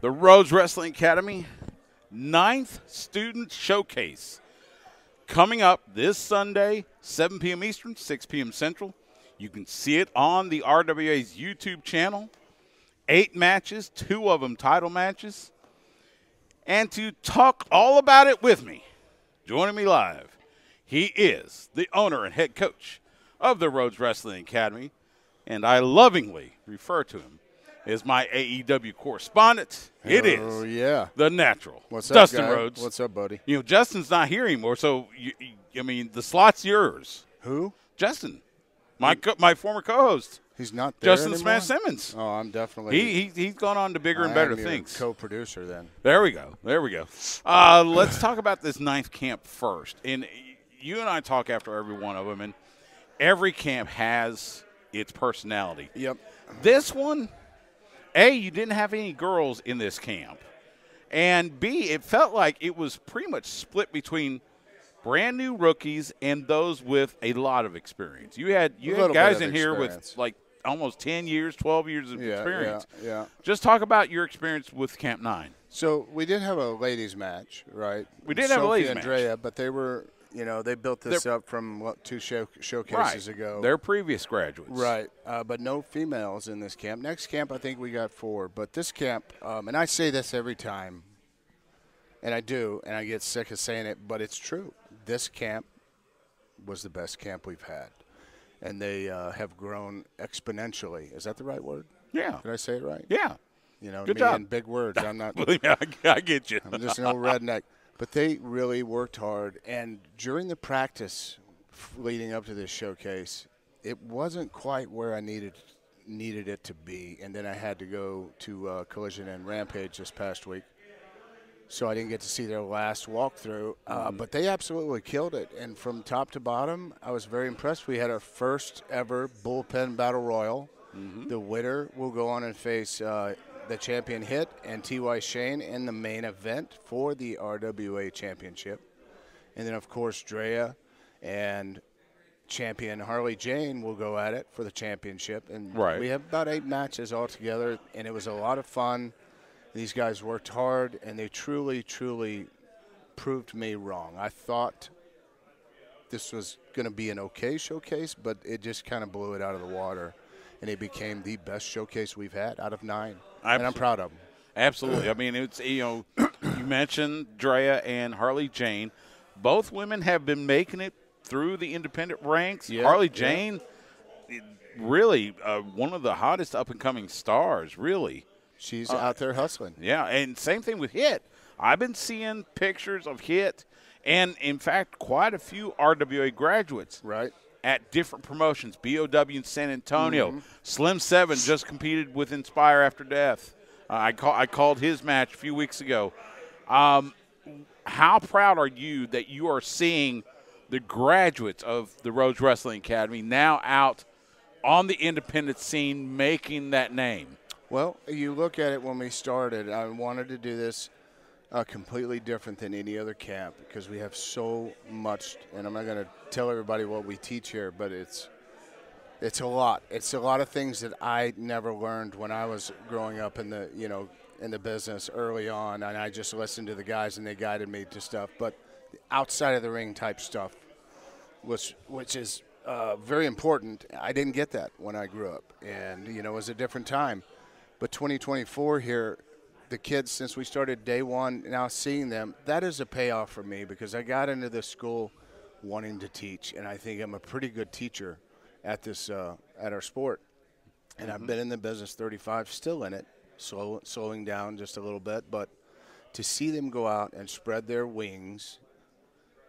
the Rhodes Wrestling Academy 9th Student Showcase coming up this Sunday, 7 p.m. Eastern, 6 p.m. Central. You can see it on the RWA's YouTube channel. 8 matches, 2 of them title matches. And to talk all about it with me, joining me live, he is the owner and head coach of the Rhodes Wrestling Academy, and I lovingly refer to him as my AEW correspondent. It is the Natural Dustin Rhodes. What's up, buddy? You know, Justin's not here anymore, so, I mean, the slot's yours. Who? Justin, my former co-host. He's not there Justin anymore? Smash Simmons. Oh, I'm definitely. He's gone on to bigger and better your things. Co-producer then. There we go. Let's talk about this 9th camp first. And you and I talk after every one of them, and every camp has its personality. Yep. This one, A, you didn't have any girls in this camp. And B, it felt like it was pretty much split between brand new rookies and those with a lot of experience. You had guys in here with like almost 10 years, 12 years of experience. Yeah. Just talk about your experience with Camp 9. So we did have a ladies match, right? We did have a ladies match. Andrea, but they were, they built this up from 2 showcases ago. They're previous graduates. Right, but no females in this camp. Next camp, I think we got 4. But this camp, and I say this every time, and I do, and I get sick of saying it, but it's true. This camp was the best camp we've had, and they have grown exponentially. Is that the right word? Yeah. Did I say it right? Yeah. Good job. In big words. I'm not. I get you. I'm just an old redneck. But they really worked hard, and during the practice leading up to this showcase, it wasn't quite where I needed it to be, and then I had to go to Collision and Rampage this past week, so I didn't get to see their last walkthrough. But they absolutely killed it, and from top to bottom, I was very impressed. We had our first ever bullpen battle royal. The winner will go on and face the champion Hit and T.Y. Shane in the main event for the RWA championship. And then, of course, Drea and champion Harley Jane will go at it for the championship. And we have about 8 matches altogether, and it was a lot of fun. These guys worked hard, and they truly, truly proved me wrong. I thought this was going to be an okay showcase, but it just kind of blew it out of the water. And it became the best showcase we've had out of 9. And I'm proud of them. Absolutely. I mean, it's, you mentioned Drea and Harley Jane. Both women have been making it through the independent ranks. Yeah, Harley Jane, really one of the hottest up-and-coming stars, really. She's out there hustling. Yeah, and same thing with Hit. I've been seeing pictures of Hit and, in fact, quite a few RWA graduates. Right. At different promotions, BOW in San Antonio. Slim 7 just competed with Inspire After Death. I called his match a few weeks ago. How proud are you that you are seeing the graduates of the Rhodes Wrestling Academy now out on the independent scene making that name? Well, you look at it when we started, I wanted to do this completely different than any other camp because we have so much, and I'm not going to tell everybody what we teach here, but it's a lot. It's a lot of things that I never learned when I was growing up in the in the business early on, and I just listened to the guys and they guided me to stuff. But outside of the ring type stuff, which is very important. I didn't get that when I grew up, and it was a different time. But 2024 here. The kids, since we started day one, now seeing them, that is a payoff for me because I got into this school wanting to teach, and I think I'm a pretty good teacher at this at our sport. And I've been in the business 35, still in it, slowing down just a little bit. But to see them go out and spread their wings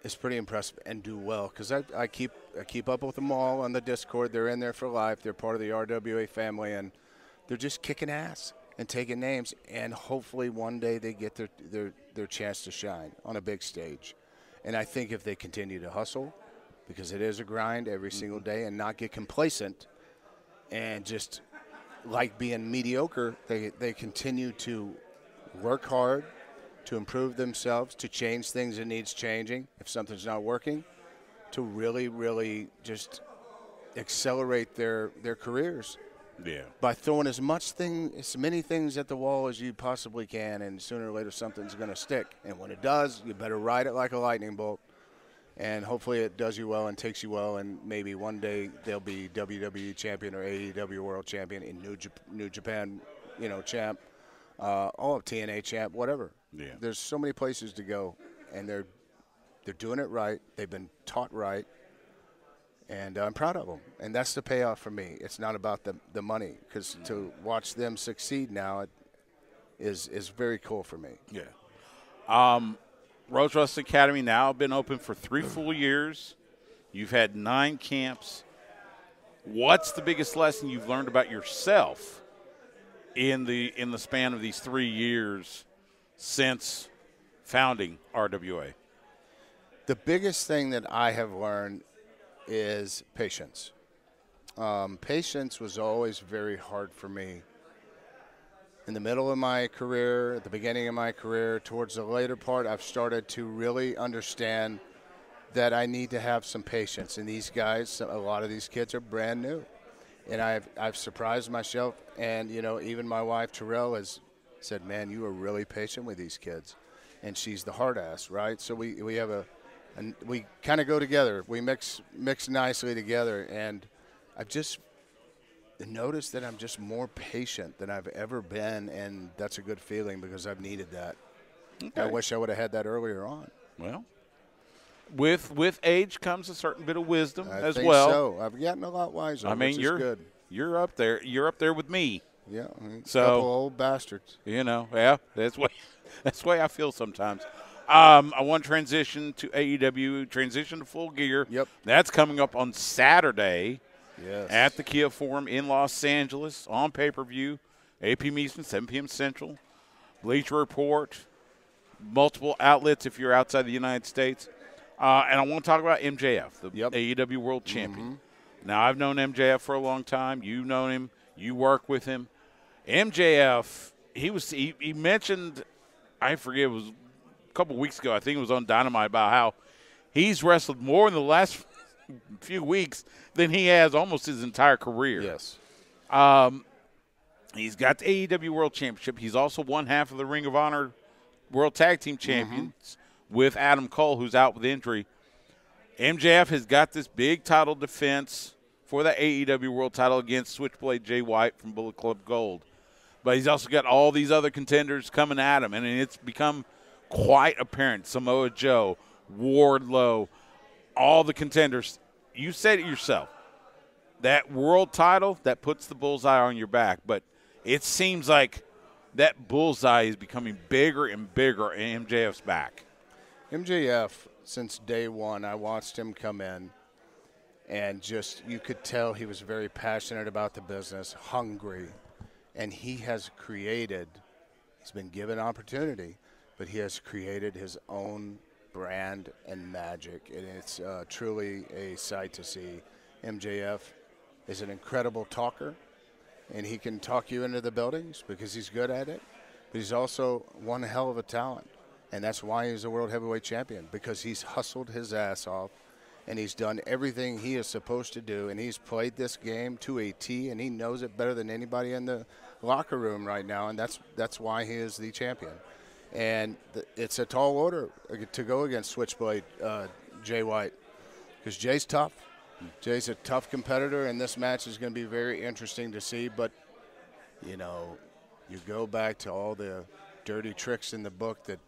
is pretty impressive and do well because I keep up with them all on the Discord. They're in there for life. They're part of the RWA family, and they're just kicking ass and taking names, and hopefully one day they get their chance to shine on a big stage. And I think if they continue to hustle, because it is a grind every single day, and not get complacent and just like being mediocre, they continue to work hard to improve themselves, to change things that needs changing if something's not working, to really, really just accelerate their careers. Yeah. by throwing as many things at the wall as you possibly can, and sooner or later something's going to stick. And when it does, you better ride it like a lightning bolt. And hopefully it does you well and takes you well, and maybe one day they'll be WWE champion or AEW World Champion in New Japan, champ, or TNA champ, whatever. Yeah. There's so many places to go, and they're doing it right. They've been taught right, and I'm proud of them. And that's the payoff for me. It's not about the money, because to watch them succeed now is very cool for me. Yeah. Rhodes Wrestling Academy now been open for 3 full years. You've had 9 camps. What's the biggest lesson you've learned about yourself in the span of these 3 years since founding RWA? The biggest thing that I have learned is patience. Patience was always very hard for me. In the middle of my career, at the beginning of my career, towards the later part, I've started to really understand that I need to have some patience. And these guys, a lot of these kids are brand new. And I've surprised myself. And, even my wife, Terrell, has said, man, you are really patient with these kids. And she's the hard ass, right? So we have we kind of go together. We mix nicely together. And I've just noticed that I'm just more patient than I've ever been, and that's a good feeling because I've needed that. Okay. I wish I would have had that earlier on. Well, with age comes a certain bit of wisdom as think well. So I've gotten a lot wiser. I mean, which is good. You're up there. You're up there with me. Yeah, so, a couple old bastards. Yeah, that's the way I feel sometimes. I want to transition to AEW, transition to Full Gear. Yep. That's coming up on Saturday. Yes. At the Kia Forum in Los Angeles on pay-per-view, 8 p.m. Eastern, 7 p.m. Central. Bleacher Report, multiple outlets if you're outside the United States. And I want to talk about MJF, the AEW World Champion. Mm-hmm. Now, I've known MJF for a long time. You've known him. You work with him. MJF, he mentioned, I forget, it was a couple weeks ago, I think it was on Dynamite, about how he's wrestled more in the last few weeks than he has almost his entire career. Yes. He's got the AEW World Championship. He's also one half of the Ring of Honor World Tag Team Champions with Adam Cole, who's out with injury. MJF has got this big title defense for the AEW World title against Switchblade Jay White from Bullet Club Gold. But he's also got all these other contenders coming at him, and it's become quite apparent. Samoa Joe, Wardlow, all the contenders. You said it yourself. That world title, that puts the bullseye on your back. But it seems like that bullseye is becoming bigger and bigger in MJF's back. MJF, since day one, I watched him come in, and just you could tell he was very passionate about the business, hungry. And he has created, he's been given opportunity, but he has created his own brand and magic, and it's truly a sight to see. MJF is an incredible talker, and he can talk you into the buildings because he's good at it, but he's also one hell of a talent, and that's why he's a world heavyweight champion, because he's hustled his ass off, and he's done everything he is supposed to do, and he's played this game to a T, and he knows it better than anybody in the locker room right now, and that's why he is the champion. And it's a tall order to go against Switchblade Jay White, because Jay's tough. Jay's a tough competitor, and this match is going to be very interesting to see. But, you go back to all the dirty tricks in the book that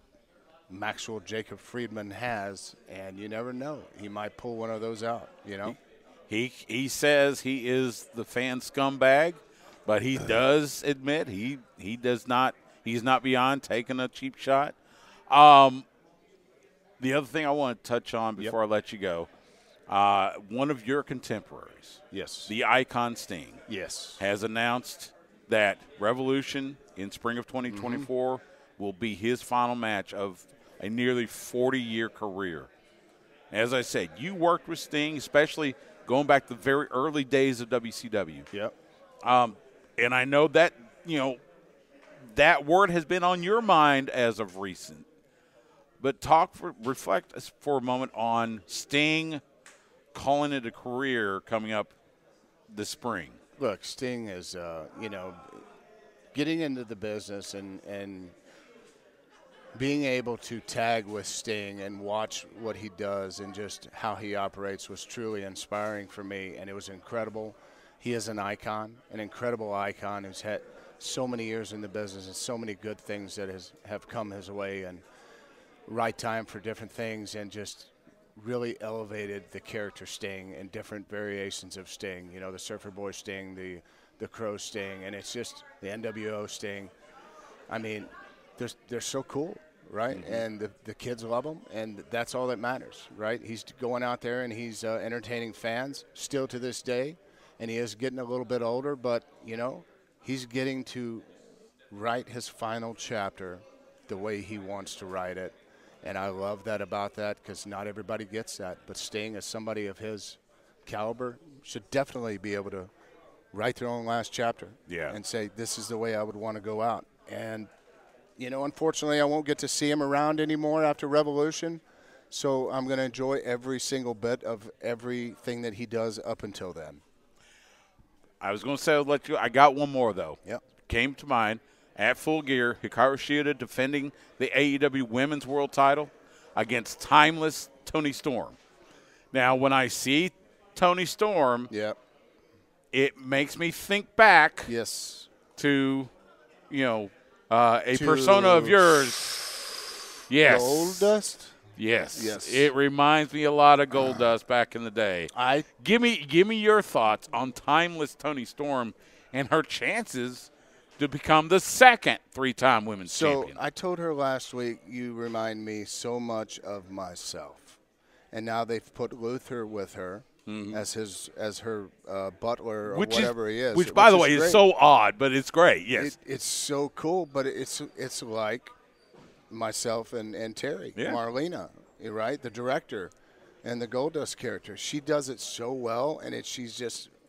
Maxwell Jacob Friedman has, and you never know. He might pull one of those out, He says he is the fan scumbag, but he does admit he does not. He's not beyond taking a cheap shot. The other thing I want to touch on before I let you go, one of your contemporaries, yes, the Icon Sting, yes, has announced that Revolution in spring of 2024 will be his final match of a nearly 40-year career. As I said, you worked with Sting, especially going back to the very early days of WCW. Yep. And I know that, that word has been on your mind as of recent. But reflect for a moment on Sting calling it a career coming up this spring. Look, Sting is, getting into the business and being able to tag with Sting and watch what he does and just how he operates was truly inspiring for me, and it was incredible. He is an icon, an incredible icon who's had so many years in the business and so many good things that have come his way, and right time for different things, and just really elevated the character Sting and different variations of Sting. The Surfer Boy Sting, the Crow Sting, and it's just the NWO Sting. I mean, they're so cool, right? Mm-hmm. And the kids love them, and that's all that matters, right? He's going out there and he's entertaining fans still to this day, and he is getting a little bit older, but, he's getting to write his final chapter the way he wants to write it. And I love that about that, because not everybody gets that. But Sting, as somebody of his caliber, should definitely be able to write their own last chapter and say, this is the way I would want to go out. And, unfortunately, I won't get to see him around anymore after Revolution. So I'm going to enjoy every single bit of everything that he does up until then. I was going to say, I got one more, though. Yep. Came to mind. At Full Gear, Hikaru Shida defending the AEW Women's World Title against timeless Toni Storm. Now, when I see Toni Storm, it makes me think back to, a persona of yours. Yes. Goldust? Yes. It reminds me a lot of Goldust back in the day. Give me your thoughts on timeless Toni Storm and her chances to become the second three-time women's champion. So I told her last week, you remind me so much of myself. And now they've put Luther with her as her butler or whatever he is. Which, by the way, is so odd, but it's great, yes. It's so cool, but it's like myself and Terry, Marlena, right? The director and the Goldust character. She does it so well, and she's just –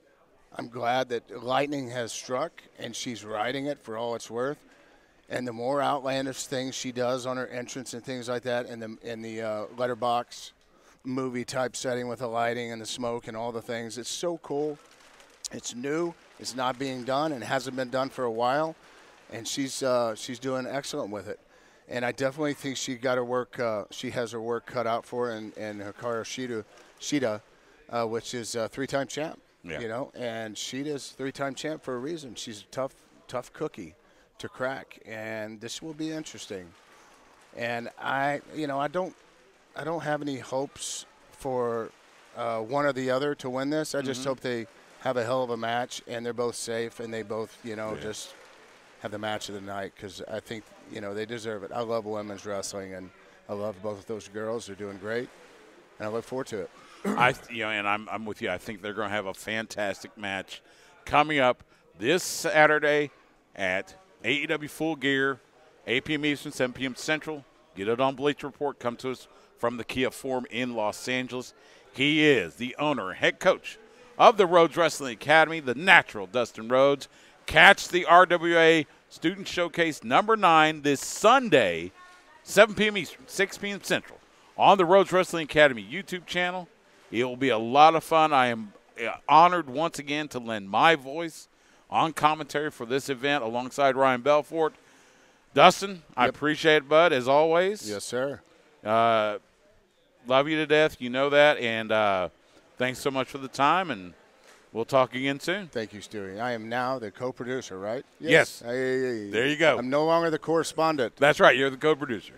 I'm glad that lightning has struck, and she's riding it for all it's worth. And the more outlandish things she does on her entrance and things like that, in the letterbox movie type setting with the lighting and the smoke and all the things, it's so cool. It's new. It's not being done and hasn't been done for a while, and she's doing excellent with it. And I definitely think she got her work. She has her work cut out for her, and Hikaru Shida, which is a three-time champ. Yeah. And Sheeta's three-time champ for a reason. She's a tough cookie to crack, and this will be interesting. And I don't have any hopes for one or the other to win this. I just hope they have a hell of a match, and they're both safe, and they both, just have the match of the night, because I think, they deserve it. I love women's wrestling, and I love both of those girls. They're doing great, and I look forward to it. And I'm with you. I think they're going to have a fantastic match coming up this Saturday at AEW Full Gear, 8 p.m. Eastern, 7 p.m. Central. Get it on Bleacher Report. Come to us from the Kia Forum in Los Angeles. He is the owner and head coach of the Rhodes Wrestling Academy, the Natural Dustin Rhodes. Catch the RWA Student Showcase number 9 this Sunday, 7 p.m. Eastern, 6 p.m. Central, on the Rhodes Wrestling Academy YouTube channel. It will be a lot of fun. I am honored once again to lend my voice on commentary for this event alongside Ryan Belfort. Dustin, I appreciate it, bud, as always. Yes, sir. Love you to death. You know that. And thanks so much for the time, and we'll talk again soon. Thank you, Stewie. I am now the co-producer, right? Yes. Hey. There you go. I'm no longer the correspondent. That's right. You're the co-producer.